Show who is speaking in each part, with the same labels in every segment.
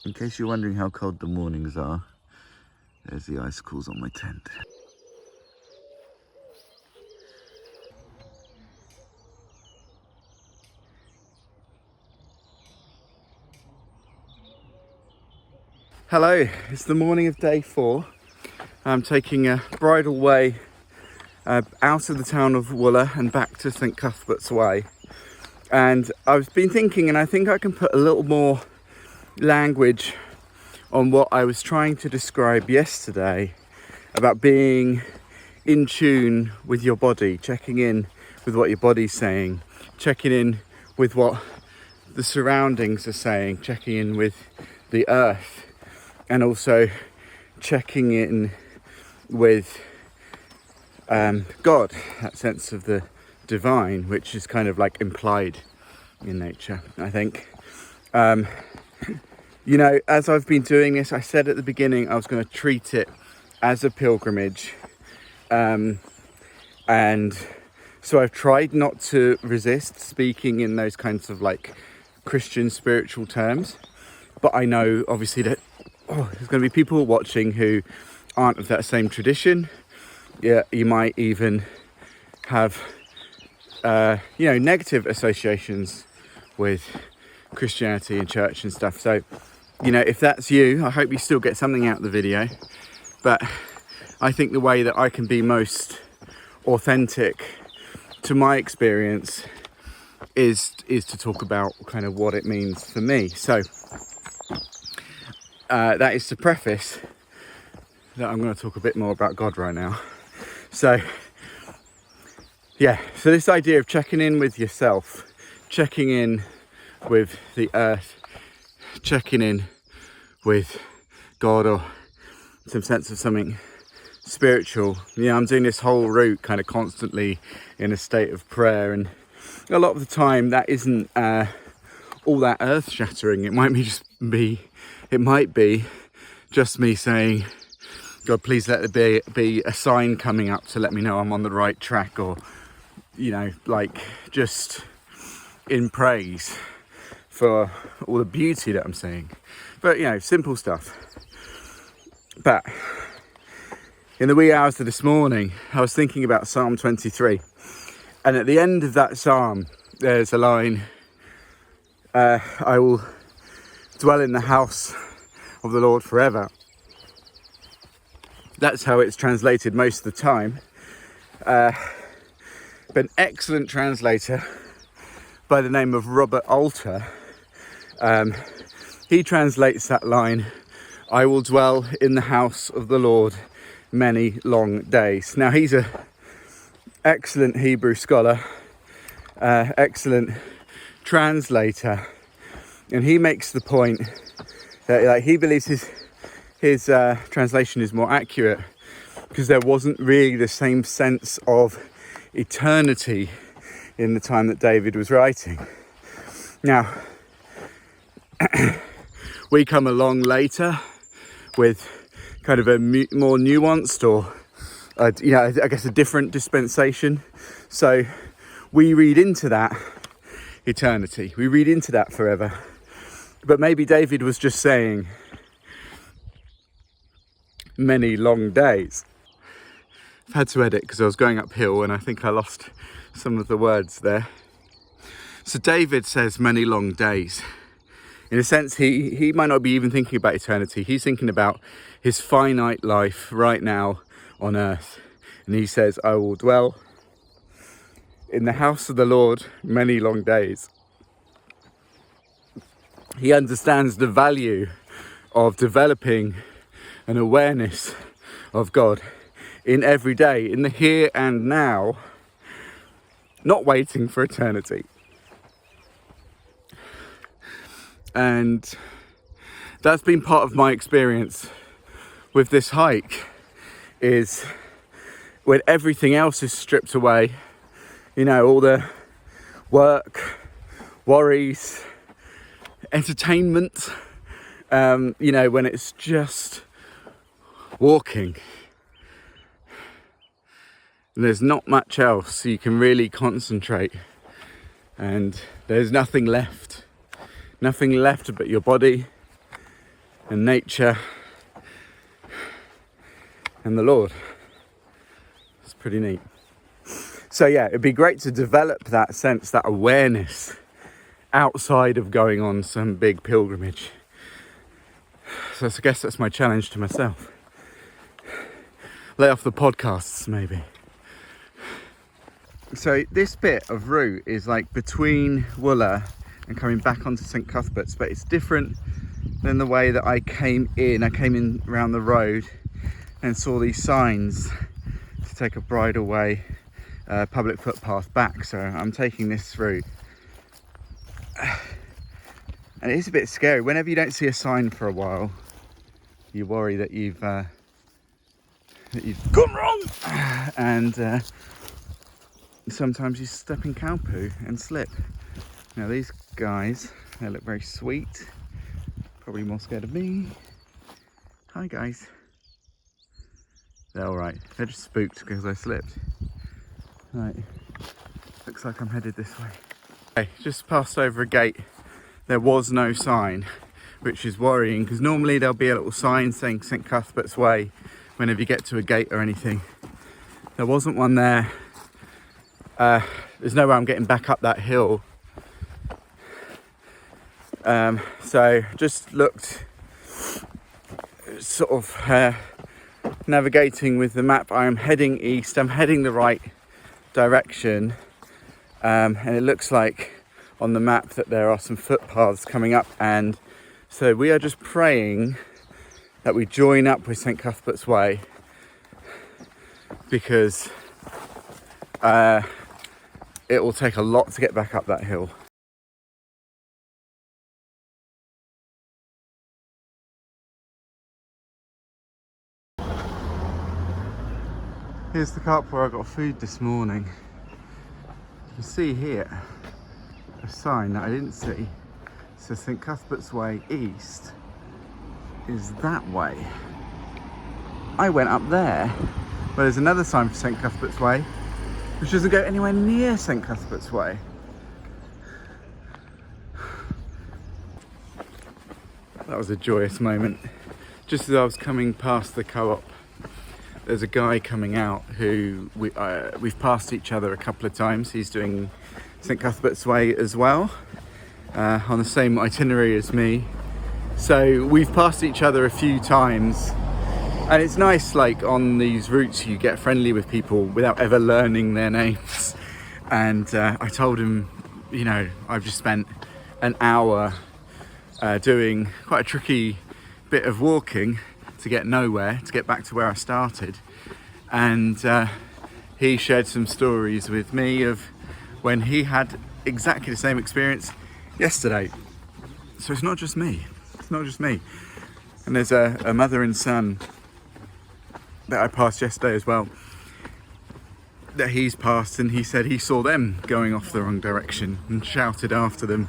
Speaker 1: In case you're wondering how cold the mornings are, there's the icicles on my tent. Hello, it's the morning of day 4. I'm taking a bridle way out of the town of Wooler and back to St. Cuthbert's Way. And I've been thinking, and I think I can put a little more language on what I was trying to describe yesterday about being in tune with your body, checking in with what your body's saying, checking in with what the surroundings are saying, checking in with the earth, and also checking in with God, that sense of the divine, which is kind of like implied in nature, I think. You know, as I've been doing this, I said at the beginning I was going to treat it as a pilgrimage. And so I've tried not to resist speaking in those kinds of like Christian spiritual terms. But I know obviously that there's going to be people watching who aren't of that same tradition. Yeah, you might even have, negative associations with Christianity and church and stuff. So, you know, if that's you, I hope you still get something out of the video. But I think the way that I can be most authentic to my experience is to talk about kind of what it means for me. So that is to preface that I'm going to talk a bit more about God right now. So so this idea of checking in with yourself, checking in with the earth, checking in with God or some sense of something spiritual. Yeah, I'm doing this whole route kind of constantly in a state of prayer, and a lot of the time that isn't all that earth-shattering. It might be just me saying, God, please let there be a sign coming up to let me know I'm on the right track, or, you know, like just in praise for all the beauty that I'm seeing. But, you know, simple stuff. But in the wee hours of this morning, I was thinking about Psalm 23. And at the end of that psalm, there's a line, I will dwell in the house of the Lord forever. That's how it's translated most of the time. But an excellent translator by the name of Robert Alter, he translates that line, I will dwell in the house of the Lord many long days. Now, he's an excellent Hebrew scholar, excellent translator, and he makes the point that he believes his translation is more accurate because there wasn't really the same sense of eternity in the time that David was writing. Now, we come along later with kind of a more nuanced or, I guess a different dispensation. So we read into that eternity. We read into that forever. But maybe David was just saying many long days. I've had to edit because I was going uphill and I think I lost some of the words there. So David says many long days. In a sense, he might not be even thinking about eternity. He's thinking about his finite life right now on earth. And he says, I will dwell in the house of the Lord many long days. He understands the value of developing an awareness of God in every day, in the here and now, not waiting for eternity. And that's been part of my experience with this hike, is when everything else is stripped away, you know, all the work, worries, entertainment, when it's just walking. There's not much else you can really concentrate, and there's nothing left but your body and nature and the Lord. It's pretty neat. So yeah, it'd be great to develop that sense, that awareness outside of going on some big pilgrimage. So I guess that's my challenge to myself. Lay off the podcasts maybe. So this bit of route is like between Wooler and coming back onto St. Cuthbert's, but it's different than the way that I came in. I came in around the road and saw these signs to take a bridleway public footpath back, so I'm taking this route. And it is a bit scary. Whenever you don't see a sign for a while, you worry that you've gone wrong, and sometimes you step in cow poo and slip. Now these guys, they look very sweet, probably more scared of me. Hi guys. They're alright, they're just spooked because I slipped. Right, looks like I'm headed this way. Okay, just passed over a gate. There was no sign, which is worrying, because normally there'll be a little sign saying St. Cuthbert's Way whenever you get to a gate or anything. There wasn't one there. There's no way I'm getting back up that hill. So just looked, sort of navigating with the map. I am heading east, I'm heading the right direction, and it looks like on the map that there are some footpaths coming up, and so we are just praying that we join up with St. Cuthbert's Way, because it will take a lot to get back up that hill. Here's the car where I got food this morning. You can see here a sign that I didn't see. So St. Cuthbert's Way East is that way. I went up there, but there's another sign for St. Cuthbert's Way, which doesn't go anywhere near St. Cuthbert's Way. That was a joyous moment. Just as I was coming past the co-op, there's a guy coming out who we've passed each other a couple of times. He's doing St. Cuthbert's Way as well, on the same itinerary as me. So we've passed each other a few times, and it's nice, like on these routes you get friendly with people without ever learning their names. And I told him, you know, I've just spent an hour doing quite a tricky bit of walking to get nowhere, to get back to where I started. And he shared some stories with me of when he had exactly the same experience yesterday. So it's not just me, it's not just me. And there's a mother and son that I passed yesterday as well, that he's passed, and he said he saw them going off the wrong direction and shouted after them,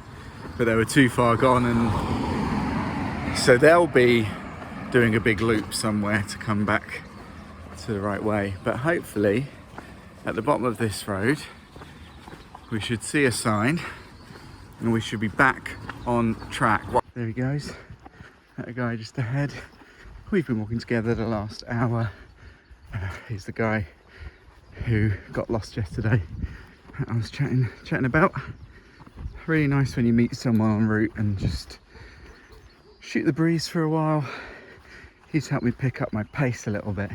Speaker 1: but they were too far gone, and so they'll be doing a big loop somewhere to come back to the right way. But hopefully at the bottom of this road we should see a sign and we should be back on track. There he goes, that guy just ahead. We've been walking together the last hour. He's the guy who got lost yesterday I was chatting about. Really nice when you meet someone en route and just shoot the breeze for a while. He's helped me pick up my pace a little bit,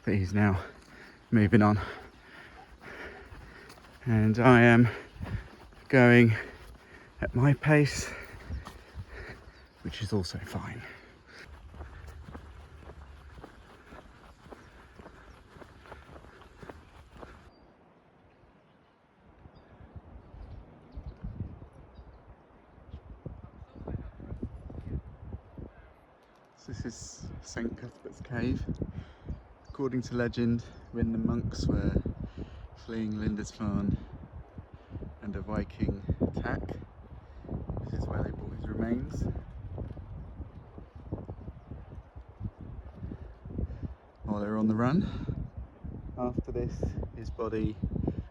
Speaker 1: but he's now moving on. And I am going at my pace, which is also fine. This is St. Cuthbert's Cave. According to legend, when the monks were fleeing Lindisfarne and a Viking attack, this is where they brought his remains. While they were on the run. After this, his body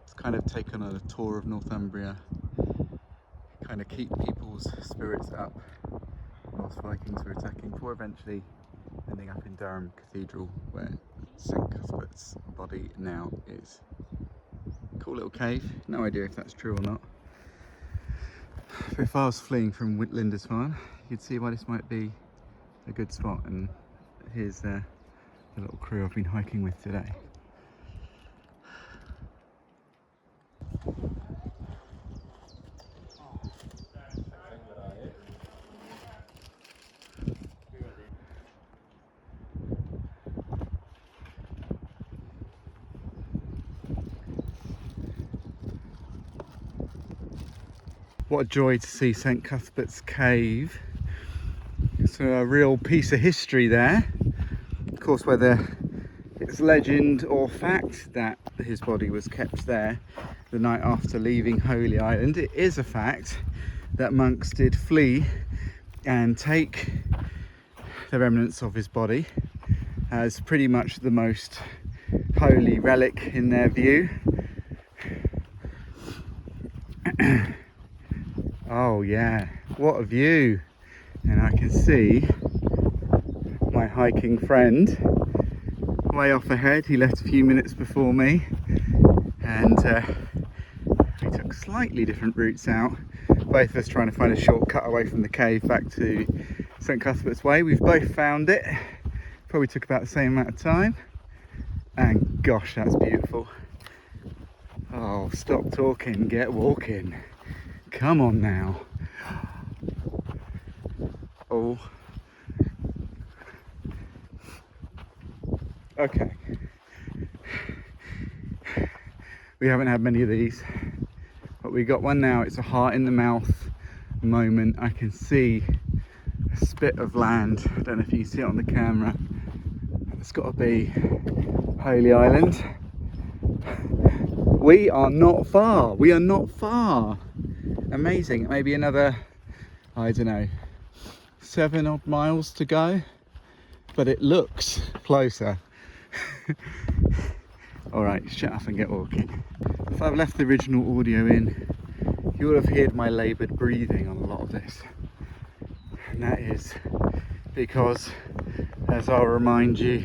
Speaker 1: was kind of taken on a tour of Northumbria, kind of keep people's spirits up whilst Vikings were attacking, before eventually ending up in Durham Cathedral, where St. Cuthbert's body now is. Cool little cave, no idea if that's true or not. But if I was fleeing from Lindisfarne, you'd see why this might be a good spot, and here's the little crew I've been hiking with today. What a joy to see St. Cuthbert's cave. It's a real piece of history there. Of course, whether it's legend or fact that his body was kept there the night after leaving Holy Island, it is a fact that monks did flee and take the remnants of his body as pretty much the most holy relic in their view. Oh yeah, what a view! And I can see my hiking friend way off ahead. He left a few minutes before me, and we took slightly different routes out, both of us trying to find a shortcut away from the cave back to St. Cuthbert's Way. We've both found it, probably took about the same amount of time, and gosh, that's beautiful. Oh, stop talking, get walking. Come on now. Oh. Okay. We haven't had many of these, but we got one now. It's a heart in the mouth moment. I can see a spit of land. I don't know if you can see it on the camera. It's got to be Holy Island. We are not far. We are not far. Amazing. Maybe another, I don't know, 7 odd miles to go, but it looks closer. Alright, shut up and get walking. If I've left the original audio in, you would have heard my laboured breathing on a lot of this. And that is because, as I'll remind you,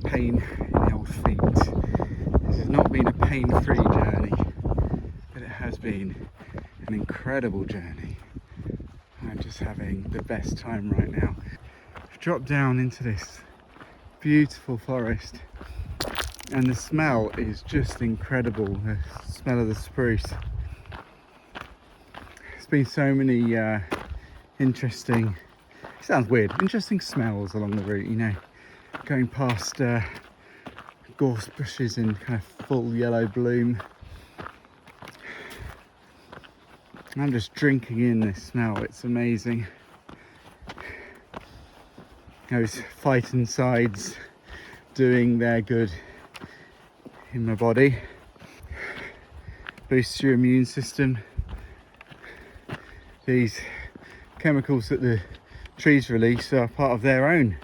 Speaker 1: pain in the old feet. This has not been a pain-free journey, but it has been an incredible journey. I'm just having the best time right now. I've dropped down into this beautiful forest, and the smell is just incredible. The smell of the spruce. There's been so many interesting, it sounds weird, interesting smells along the route, you know, going past gorse bushes in kind of full yellow bloom. I'm just drinking in this smell, it's amazing. Those phytoncides doing their good in my body. Boosts your immune system. These chemicals that the trees release are part of their own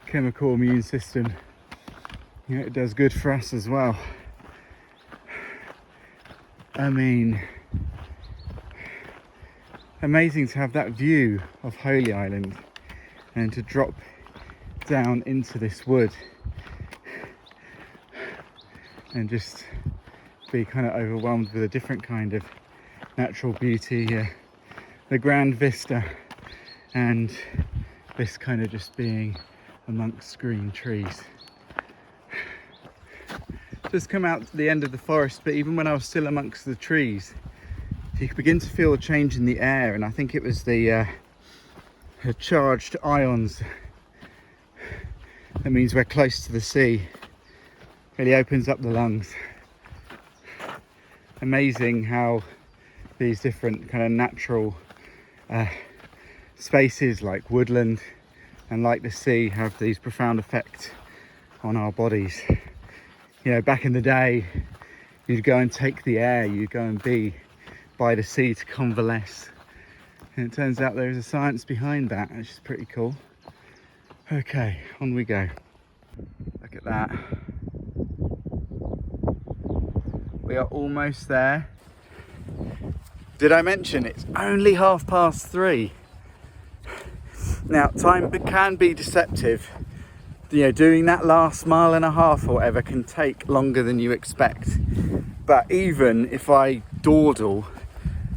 Speaker 1: chemical immune system. You know, it does good for us as well. I mean, amazing to have that view of Holy Island and to drop down into this wood and just be kind of overwhelmed with a different kind of natural beauty here. The grand vista and this kind of just being amongst green trees. Just come out to the end of the forest, but even when I was still amongst the trees, you could begin to feel a change in the air, and I think it was the charged ions. That means we're close to the sea. Really opens up the lungs. Amazing how these different kind of natural spaces like woodland and like the sea have these profound effects on our bodies. You know, back in the day, you'd go and take the air, you'd go and be by the sea to convalesce. And it turns out there is a science behind that, which is pretty cool. Okay, on we go. Look at that. We are almost there. Did I mention it's only 3:30? Now, time can be deceptive. You know, doing that last 1.5 miles or whatever can take longer than you expect. But even if I dawdle,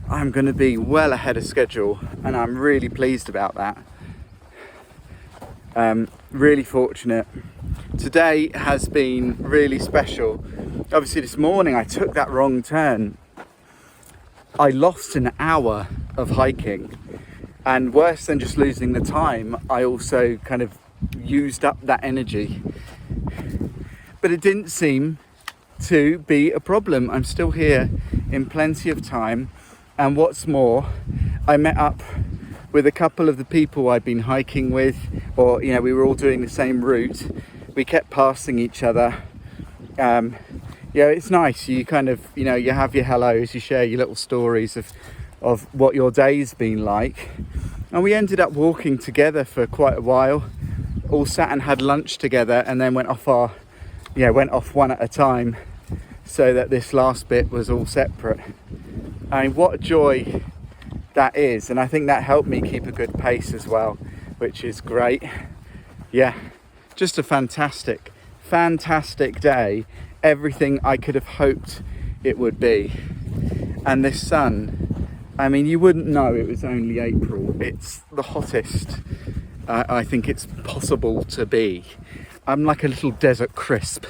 Speaker 1: I'm going to be well ahead of schedule, and I'm really pleased about that. Really fortunate. Today has been really special. Obviously this morning I took that wrong turn. I lost an hour of hiking, and worse than just losing the time, I also kind of used up that energy. But it didn't seem to be a problem. I'm still here in plenty of time, and what's more, I met up with a couple of the people I've been hiking with, or you know, we were all doing the same route. We kept passing each other. Yeah, it's nice. You kind of, you know, you have your hellos, you share your little stories of what your day's been like. And we ended up walking together for quite a while, all sat and had lunch together, and then went off one at a time, so that this last bit was all separate. I mean, what a joy that is, and I think that helped me keep a good pace as well, which is great. Yeah, just a fantastic day. Everything I could have hoped it would be. And this sun, I mean, you wouldn't know it was only April. It's the hottest I think it's possible to be. I'm like a little desert crisp.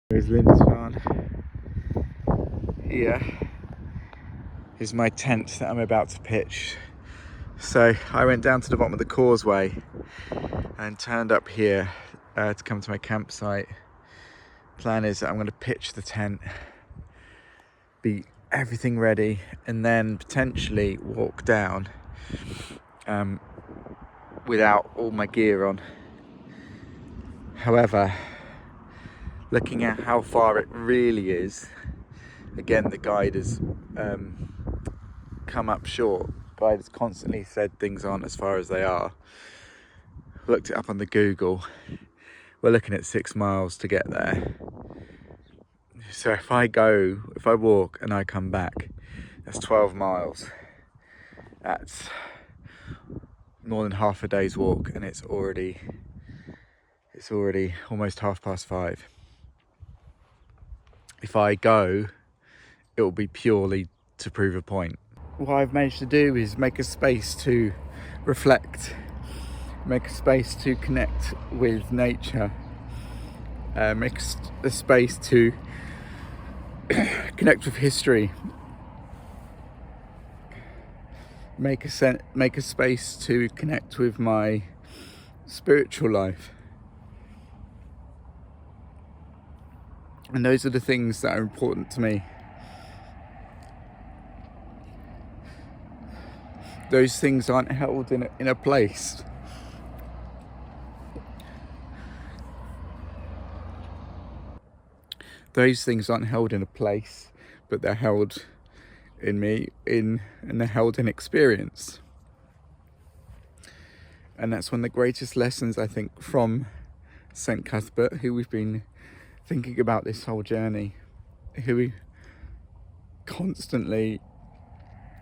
Speaker 1: There's Lindisfarne. Here is my tent that I'm about to pitch. So I went down to the bottom of the causeway and turned up here to come to my campsite. Plan is that I'm going to pitch the tent, be everything ready, and then potentially walk down without all my gear on. However, looking at how far it really is, again, the guide has come up short. The guide has constantly said things aren't as far as they are. Looked it up on the Google. We're looking at 6 miles to get there. So if I walk and I come back, that's 12 miles. That's more than half a day's walk, and it's already almost 5:30. If I go, it will be purely to prove a point. What I've managed to do is make a space to reflect, make a space to connect with nature, make a space to connect with history, make a space to connect with my spiritual life. And those are the things that are important to me. Those things aren't held in a place. Those things aren't held in a place, but they're held in me, and they're held in experience. And that's one of the greatest lessons, I think, from St. Cuthbert, who we've been thinking about this whole journey, who constantly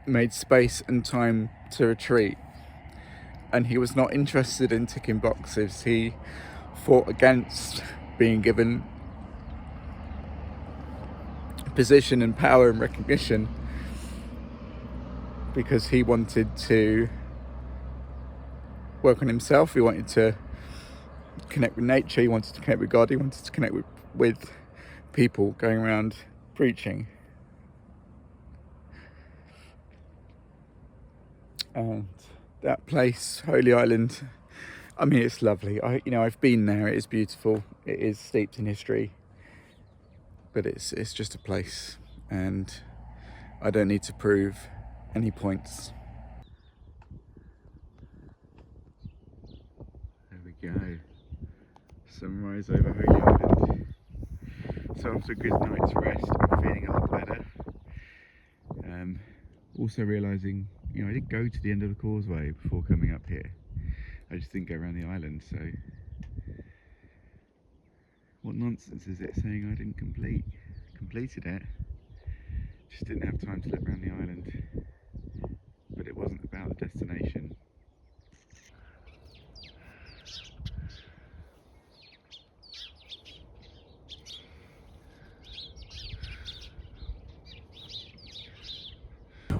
Speaker 1: made space and time to retreat. And he was not interested in ticking boxes. He fought against being given position and power and recognition, because he wanted to work on himself. He wanted to connect with nature, he wanted to connect with God, he wanted to connect with people, going around preaching. And that place, Holy Island, I mean, it's lovely. I've been there. It is beautiful. It is steeped in history, but it's just a place, and I don't need to prove any points. There we go. Sunrise over Holy Island. So after a good night's rest, I'm feeling a lot better. Also realising, I did go to the end of the causeway before coming up here. I just didn't go around the island, so what nonsense is it saying I didn't completed it, just didn't have time to look around the island. But it wasn't about the destination.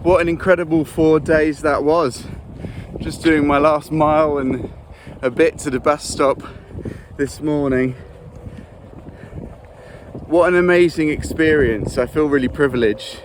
Speaker 1: What an incredible 4 days that was. Just doing my last mile and a bit to the bus stop this morning. What an amazing experience. I feel really privileged